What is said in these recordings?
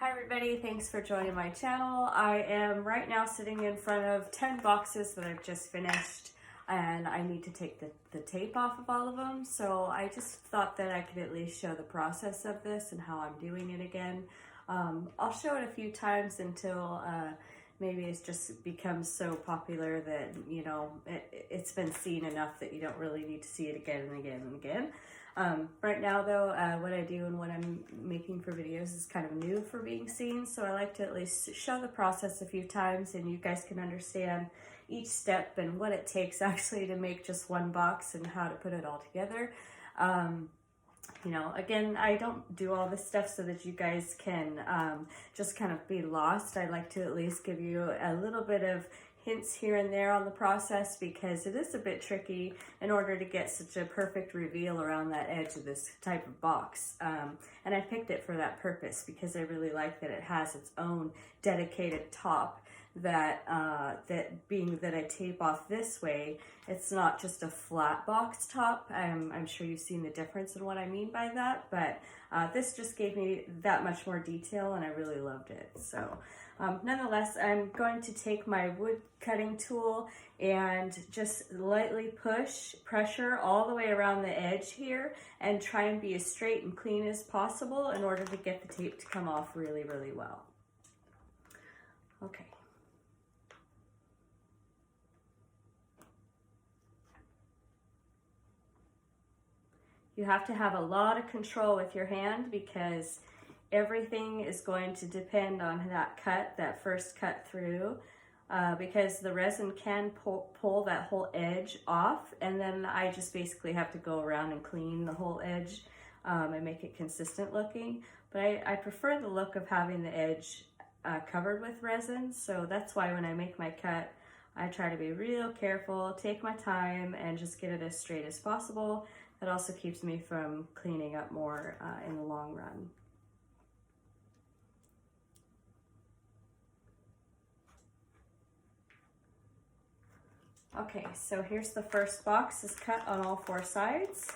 Hi everybody, thanks for joining my channel. I am right now sitting in front of 10 boxes that I've just finished and I need to take the tape off of all of them. So I just thought that I could at least show the process of this and how I'm doing it again. I'll show it a few times until maybe it's just becomes so popular that, you know, it's been seen enough that you don't really need to see it again and again and again. Right now though, what I do and what I'm making for videos is kind of new for being seen, so I like to at least show the process a few times and you guys can understand each step and what it takes actually to make just one box and how to put it all together. You know, again, I don't do all this stuff so that you guys can just kind of be lost. I like to at least give you a little bit of hints here and there on the process because it is a bit tricky in order to get such a perfect reveal around that edge of this type of box. And I picked it for that purpose because I really like that it has its own dedicated top that being that I tape off this way, it's not just a flat box top. I'm sure you've seen the difference in what I mean by that, but this just gave me that much more detail and I really loved it. So nonetheless, I'm going to take my wood cutting tool and just lightly pressure all the way around the edge here and try and be as straight and clean as possible in order to get the tape to come off really, really well. Okay. You have to have a lot of control with your hand because everything is going to depend on that cut, that first cut through, because the resin can pull that whole edge off, and then I just basically have to go around and clean the whole edge and make it consistent looking. But I prefer the look of having the edge covered with resin, so that's why when I make my cut, I try to be real careful, take my time, and just get it as straight as possible. That also keeps me from cleaning up more in the long run. Okay, so here's the first box is cut on all four sides,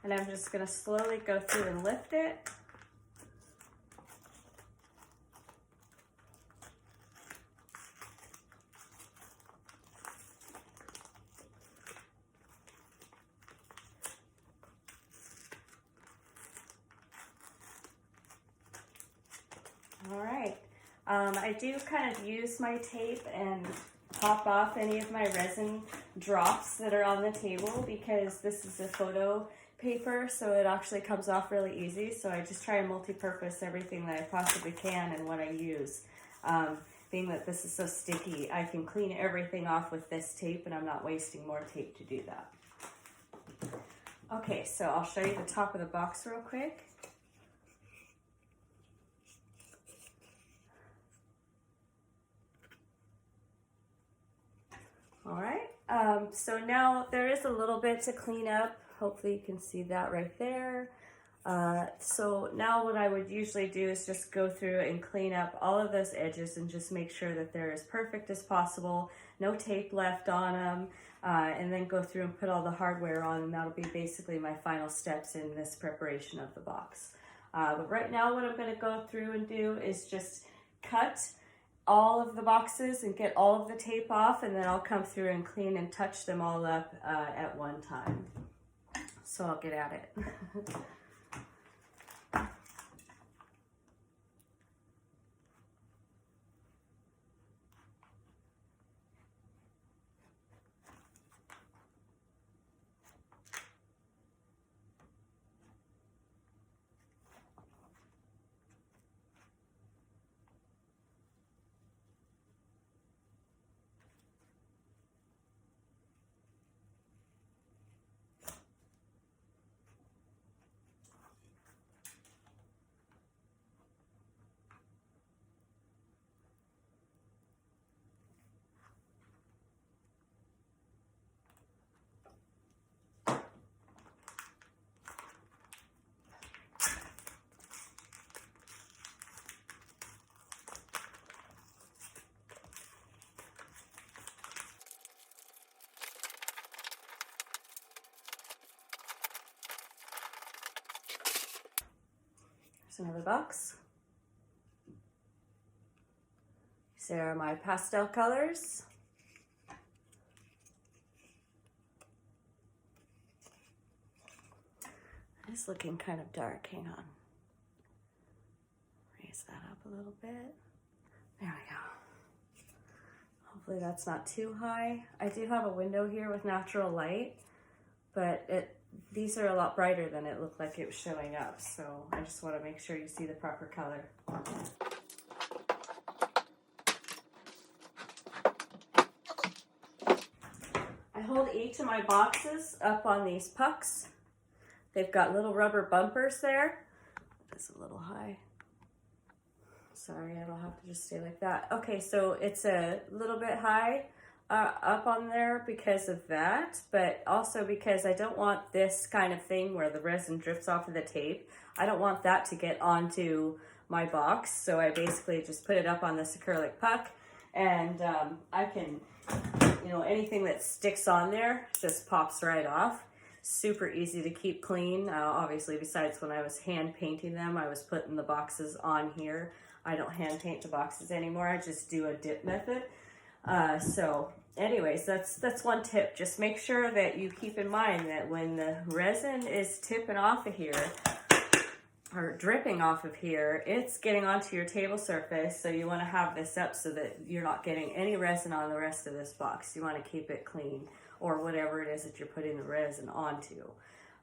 and I'm just going to slowly go through and lift it. All right, I do kind of use my tape and pop off any of my resin drops that are on the table because this is a photo paper, so it actually comes off really easy. So I just try and multi-purpose everything that I possibly can and what I use. Being that this is so sticky, I can clean everything off with this tape and I'm not wasting more tape to do that. Okay, so I'll show you the top of the box real quick. All right, so now there is a little bit to clean up. Hopefully you can see that right there. So now what I would usually do is just go through and clean up all of those edges and just make sure that they're as perfect as possible, no tape left on them, and then go through and put all the hardware on, and that'll be basically my final steps in this preparation of the box. But right now what I'm going to go through and do is just cut all of the boxes and get all of the tape off, and then I'll come through and clean and touch them all up at one time. So I'll get at it. Here's another box. These are my pastel colors. It's looking kind of dark, hang on. Raise that up a little bit. There we go. Hopefully that's not too high. I do have a window here with natural light, but these are a lot brighter than it looked like it was showing up, so I just want to make sure you see the proper color. I hold each of my boxes up on these pucks. They've got little rubber bumpers there. It's a little high. Sorry, it'll have to just stay like that. Okay, so it's a little bit high up on there because of that, but also because I don't want this kind of thing where the resin drips off of the tape. I don't want that to get onto my box, so I basically just put it up on this acrylic puck, and I can, you know, anything that sticks on there just pops right off. Super easy to keep clean. Obviously, besides when I was hand painting them, I was putting the boxes on here. I don't hand paint the boxes anymore. I just do a dip method. So anyways, that's one tip. Just make sure that you keep in mind that when the resin is tipping off of here, or dripping off of here, it's getting onto your table surface. So you want to have this up so that you're not getting any resin on the rest of this box. You want to keep it clean, or whatever it is that you're putting the resin onto.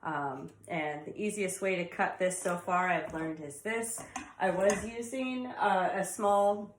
And the easiest way to cut this so far I've learned is this. I was using a small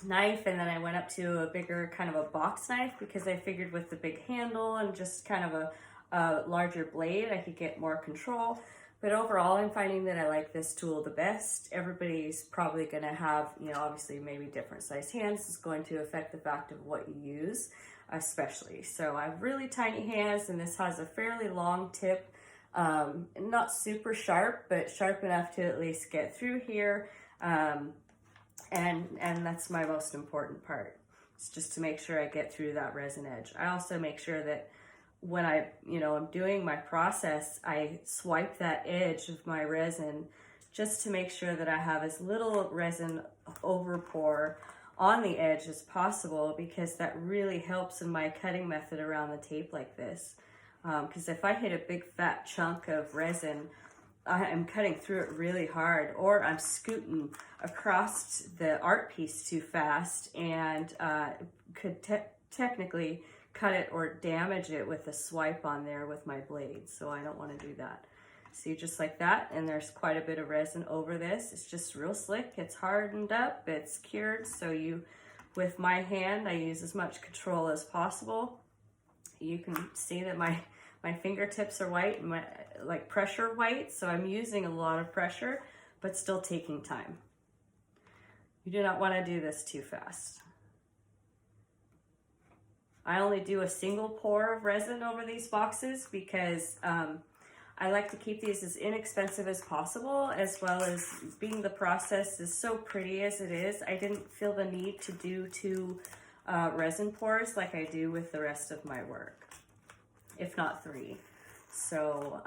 knife, and then I went up to a bigger kind of a box knife because I figured with the big handle and just kind of a larger blade I could get more control. But overall, I'm finding that I like this tool the best. Everybody's probably going to have, you know, obviously maybe different size hands. Is going to affect the fact of what you use, especially. So I have really tiny hands, and this has a fairly long tip. Not super sharp, but sharp enough to at least get through here. And that's my most important part. It's just to make sure I get through that resin edge. I also make sure that when I'm doing my process, I swipe that edge of my resin just to make sure that I have as little resin overpour on the edge as possible, because that really helps in my cutting method around the tape like this. Because if I hit a big fat chunk of resin, I'm cutting through it really hard, or I'm scooting across the art piece too fast and could technically cut it or damage it with a swipe on there with my blade. So I don't want to do that. See, just like that, and there's quite a bit of resin over this. It's just real slick. It's hardened up, it's cured, so with my hand, I use as much control as possible. You can see that my fingertips are white, and like pressure white, so I'm using a lot of pressure, but still taking time. You do not want to do this too fast. I only do a single pour of resin over these boxes because I like to keep these as inexpensive as possible, as well as being the process is so pretty as it is. I didn't feel the need to do 2 resin pours like I do with the rest of my work, if not 3. So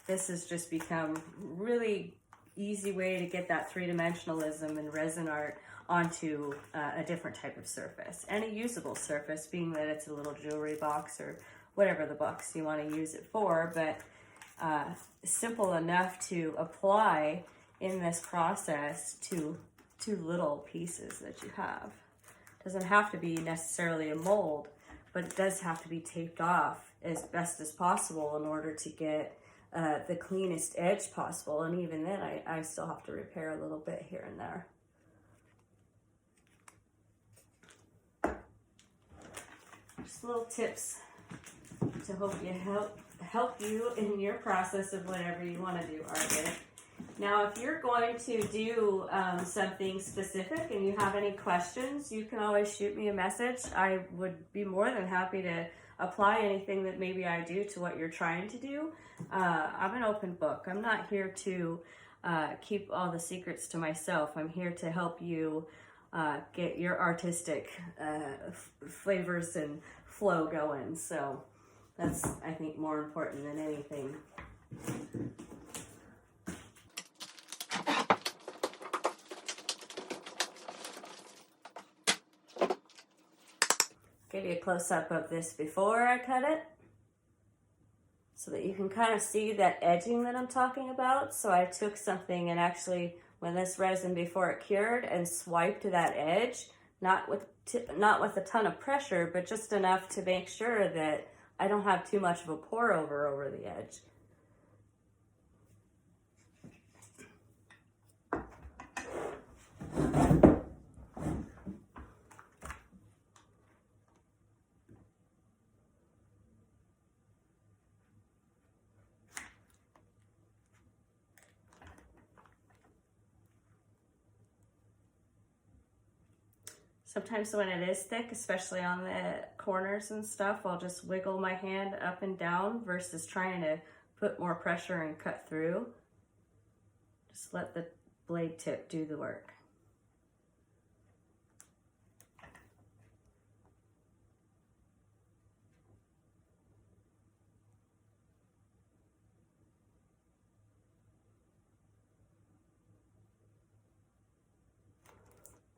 this has just become really easy way to get that 3-dimensionalism in resin art onto a different type of surface, and a usable surface, being that it's a little jewelry box or whatever the box you want to use it for, but simple enough to apply in this process to little pieces that you have. It doesn't have to be necessarily a mold, but it does have to be taped off as best as possible in order to get the cleanest edge possible. And even then, I still have to repair a little bit here and there. Just little tips to help you in your process of whatever you want to do art with. Now, if you're going to do something specific and you have any questions, you can always shoot me a message. I would be more than happy to apply anything that maybe I do to what you're trying to do. I'm an open book. I'm not here to keep all the secrets to myself. I'm here to help you get your artistic flavors and flow going. So that's, I think, more important than anything. give you a close-up of this before I cut it, so that you can kind of see that edging that I'm talking about. So I took something and actually, when this resin before it cured, and swiped that edge, not with a ton of pressure, but just enough to make sure that I don't have too much of a pour over the edge. Sometimes when it is thick, especially on the corners and stuff, I'll just wiggle my hand up and down versus trying to put more pressure and cut through. Just let the blade tip do the work.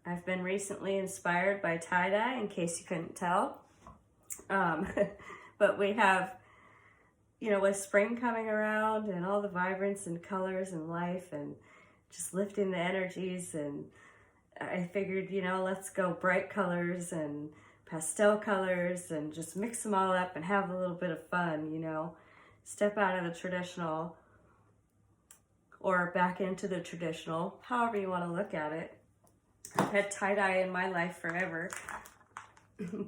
I've been recently inspired by tie-dye, in case you couldn't tell. But we have, you know, with spring coming around and all the vibrance and colors and life and just lifting the energies, and I figured, you know, let's go bright colors and pastel colors and just mix them all up and have a little bit of fun, you know. Step out of the traditional or back into the traditional, however you want to look at it. I've had tie-dye in my life forever.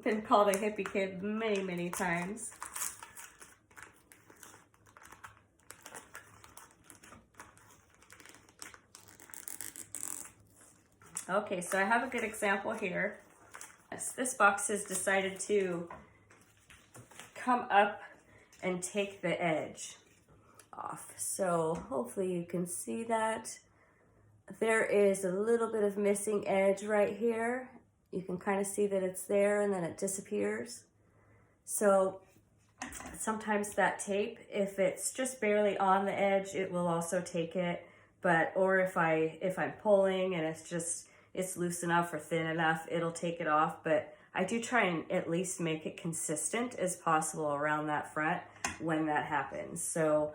Been called a hippie kid many, many times. Okay, so I have a good example here. This box has decided to come up and take the edge off. So hopefully you can see that. There is a little bit of missing edge right here. You can kind of see that it's there and then it disappears. So sometimes that tape, if it's just barely on the edge, it will also take it. But, or if I'm pulling and it's loose enough or thin enough, it'll take it off. But I do try and at least make it consistent as possible around that front when that happens. So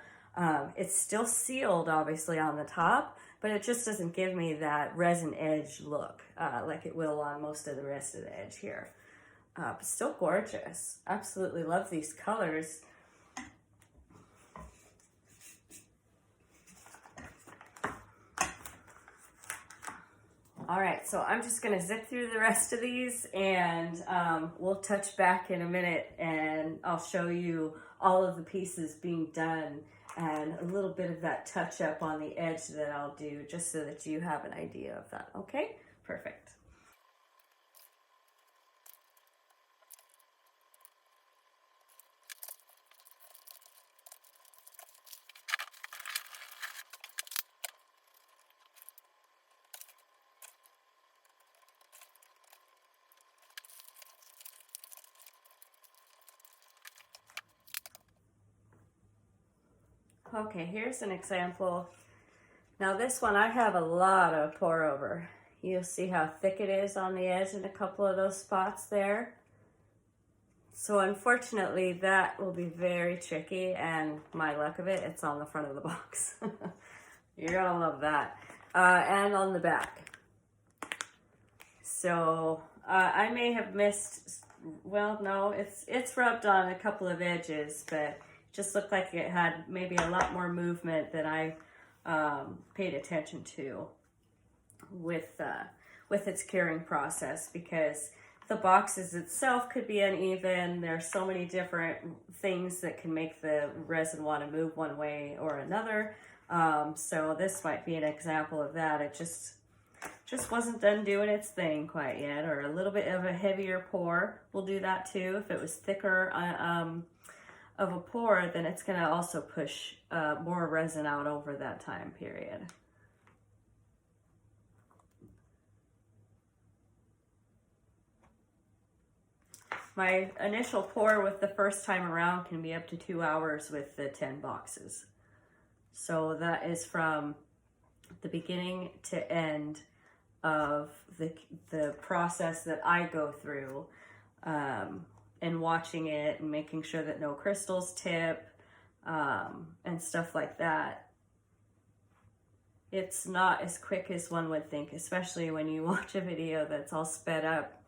it's still sealed obviously on the top, but it just doesn't give me that resin edge look like it will on most of the rest of the edge here. But still gorgeous. Absolutely love these colors. All right, so I'm just gonna zip through the rest of these, and we'll touch back in a minute and I'll show you all of the pieces being done and a little bit of that touch up on the edge that I'll do, just so that you have an idea of that. Okay, perfect. Okay, here's an example. Now this one, I have a lot of pour over. You'll see how thick it is on the edge in a couple of those spots there. So unfortunately, that will be very tricky, and my luck of it, it's on the front of the box. You're gonna love that. And on the back. So I may have missed, well, no, it's rubbed on a couple of edges, but just looked like it had maybe a lot more movement than I paid attention to with its curing process, because the boxes itself could be uneven. There's so many different things that can make the resin want to move one way or another. So this might be an example of that. It just wasn't done doing its thing quite yet, or a little bit of a heavier pour will do that too. If it was thicker of a pour, then it's going to also push more resin out over that time period. My initial pour with the first time around can be up to 2 hours with the 10 boxes. So that is from the beginning to end of the process that I go through. and watching it and making sure that no crystals tip, and stuff like that. It's not as quick as one would think, especially when you watch a video that's all sped up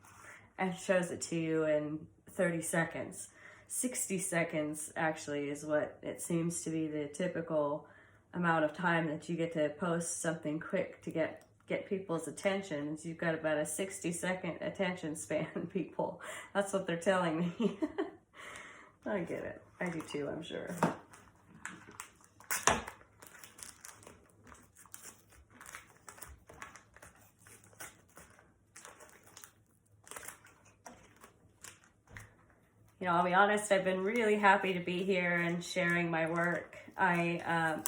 and shows it to you in 30 seconds. 60 seconds actually is what it seems to be the typical amount of time that you get to post something quick to get people's attention. You've got about a 60-second attention span, people. That's what they're telling me. I get it. I do too, I'm sure. You know, I'll be honest, I've been really happy to be here and sharing my work. I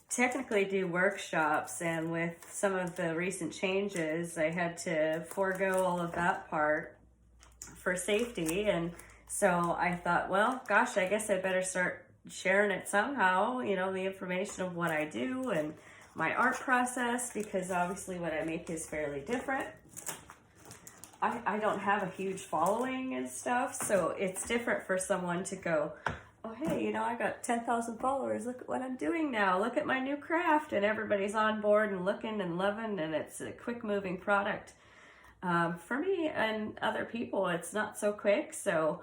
technically do workshops, and with some of the recent changes, I had to forego all of that part for safety. And so I thought, well, gosh, I guess I better start sharing it somehow, you know, the information of what I do and my art process, because obviously what I make is fairly different. I don't have a huge following and stuff, so it's different for someone to go, oh, hey, you know, I got 10,000 followers. Look at what I'm doing now. Look at my new craft. And everybody's on board and looking and loving, and it's a quick moving product. For me and other people, it's not so quick. So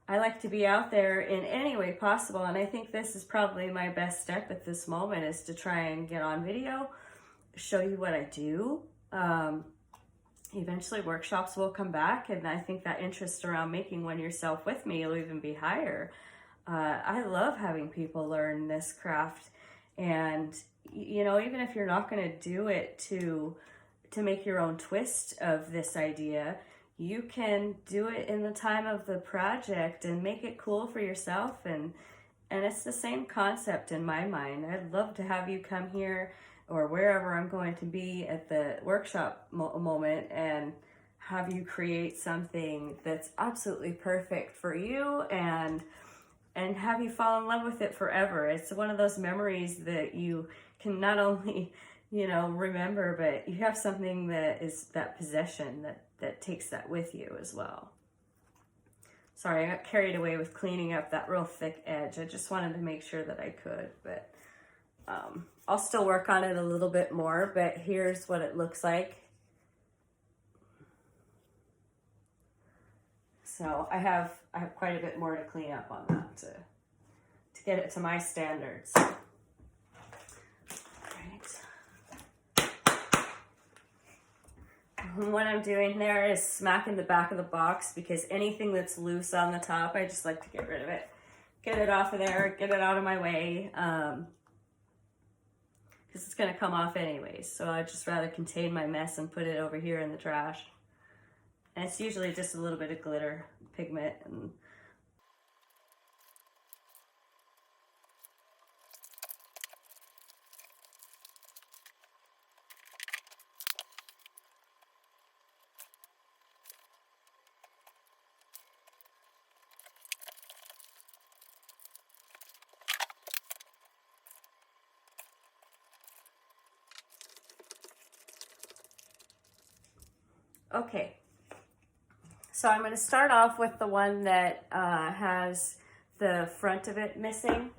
I like to be out there in any way possible. And I think this is probably my best step at this moment, is to try and get on video, show you what I do. Eventually workshops will come back, and I think that interest around making one yourself with me will even be higher. I love having people learn this craft, and you know, even if you're not going to do it to make your own twist of this idea, you can do it in the time of the project and make it cool for yourself, and it's the same concept in my mind. I'd love to have you come here or wherever I'm going to be at the workshop moment and have you create something that's absolutely perfect for you, and have you fall in love with it forever. It's one of those memories that you can not only, you know, remember, but you have something that is that possession that takes that with you as well. Sorry, I got carried away with cleaning up that real thick edge. I just wanted to make sure that I could, but I'll still work on it a little bit more, but here's what it looks like. So I have quite a bit more to clean up on that to get it to my standards. All right. And what I'm doing there is smacking the back of the box, because anything that's loose on the top, I just like to get rid of it. Get it off of there, get it out of my way. Because it's going to come off anyways, so I'd just rather contain my mess and put it over here in the trash. And it's usually just a little bit of glitter pigment. And okay, so I'm going to start off with the one that has the front of it missing.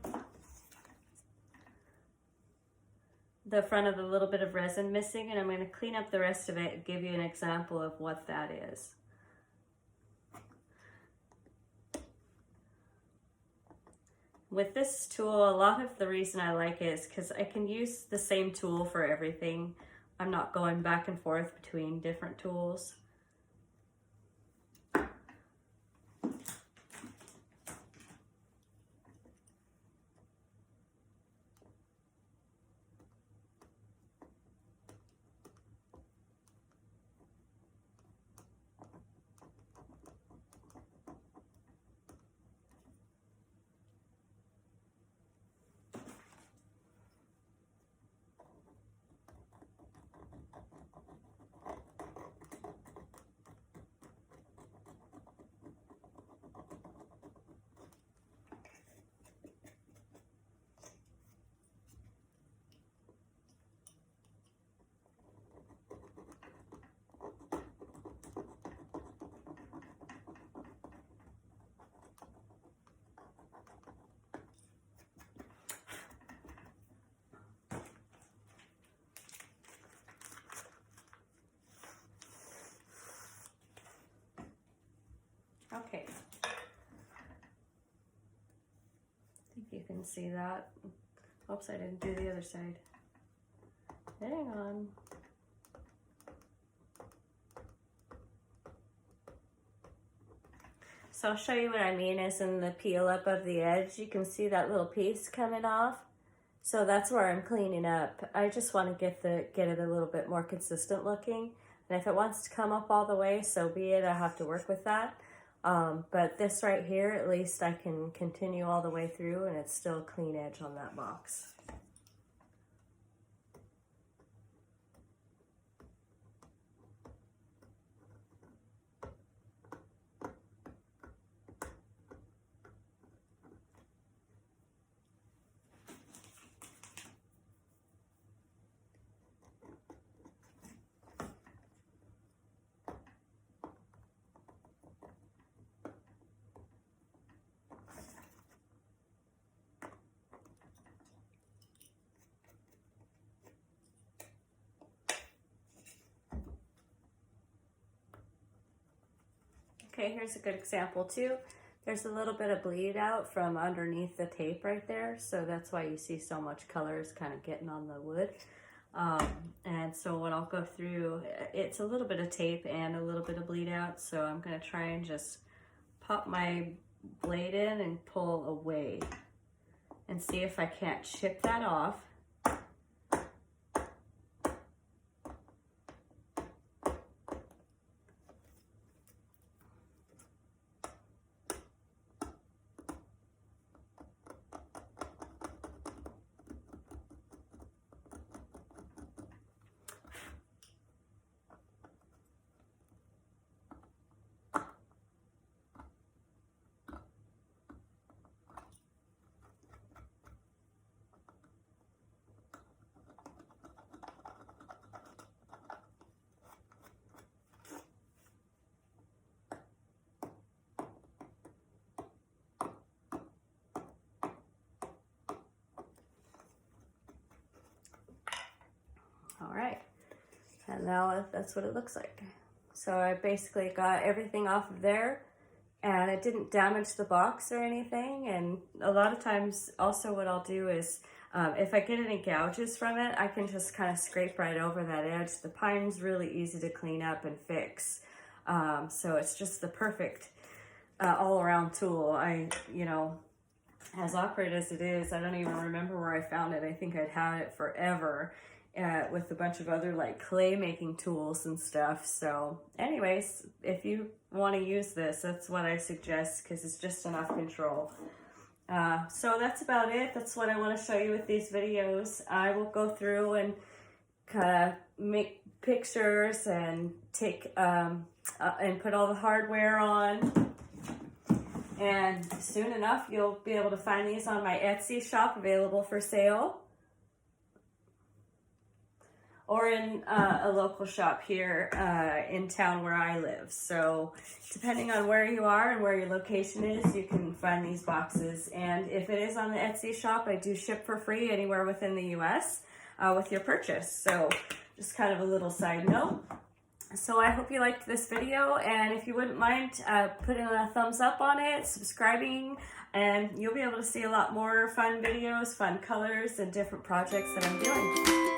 The front of the little bit of resin missing, and I'm going to clean up the rest of it and give you an example of what that is. With this tool, a lot of the reason I like it is because I can use the same tool for everything. I'm not going back and forth between different tools. Okay. I think you can see that. Oops, I didn't do the other side. Hang on. So I'll show you what I mean is in the peel up of the edge, you can see that little piece coming off. So that's where I'm cleaning up. I just want to get it a little bit more consistent looking. And if it wants to come up all the way, so be it. I have to work with that. But this right here, at least I can continue all the way through and it's still a clean edge on that box. Okay, here's a good example too. There's a little bit of bleed out from underneath the tape right there, so that's why you see so much colors kind of getting on the wood. And so what I'll go through, it's a little bit of tape and a little bit of bleed out, so I'm going to try and just pop my blade in and pull away and see if I can't chip that off. All right, and now that's what it looks like. So I basically got everything off of there and it didn't damage the box or anything. And a lot of times also what I'll do is if I get any gouges from it, I can just kind of scrape right over that edge. The pine's really easy to clean up and fix. So it's just the perfect all-around tool. You know, as awkward as it is, I don't even remember where I found it. I think I'd had it forever. With a bunch of other like clay making tools and stuff. So anyways, if you want to use this, that's what I suggest because it's just enough control. So that's about it. That's what I want to show you with these videos. I will go through and kind of make pictures and take and put all the hardware on. And soon enough, you'll be able to find these on my Etsy shop, available for sale. Or in a local shop here in town where I live. So depending on where you are and where your location is, you can find these boxes. And if it is on the Etsy shop, I do ship for free anywhere within the US with your purchase. So just kind of a little side note. So I hope you liked this video, and if you wouldn't mind putting a thumbs up on it, subscribing, and you'll be able to see a lot more fun videos, fun colors, and different projects that I'm doing.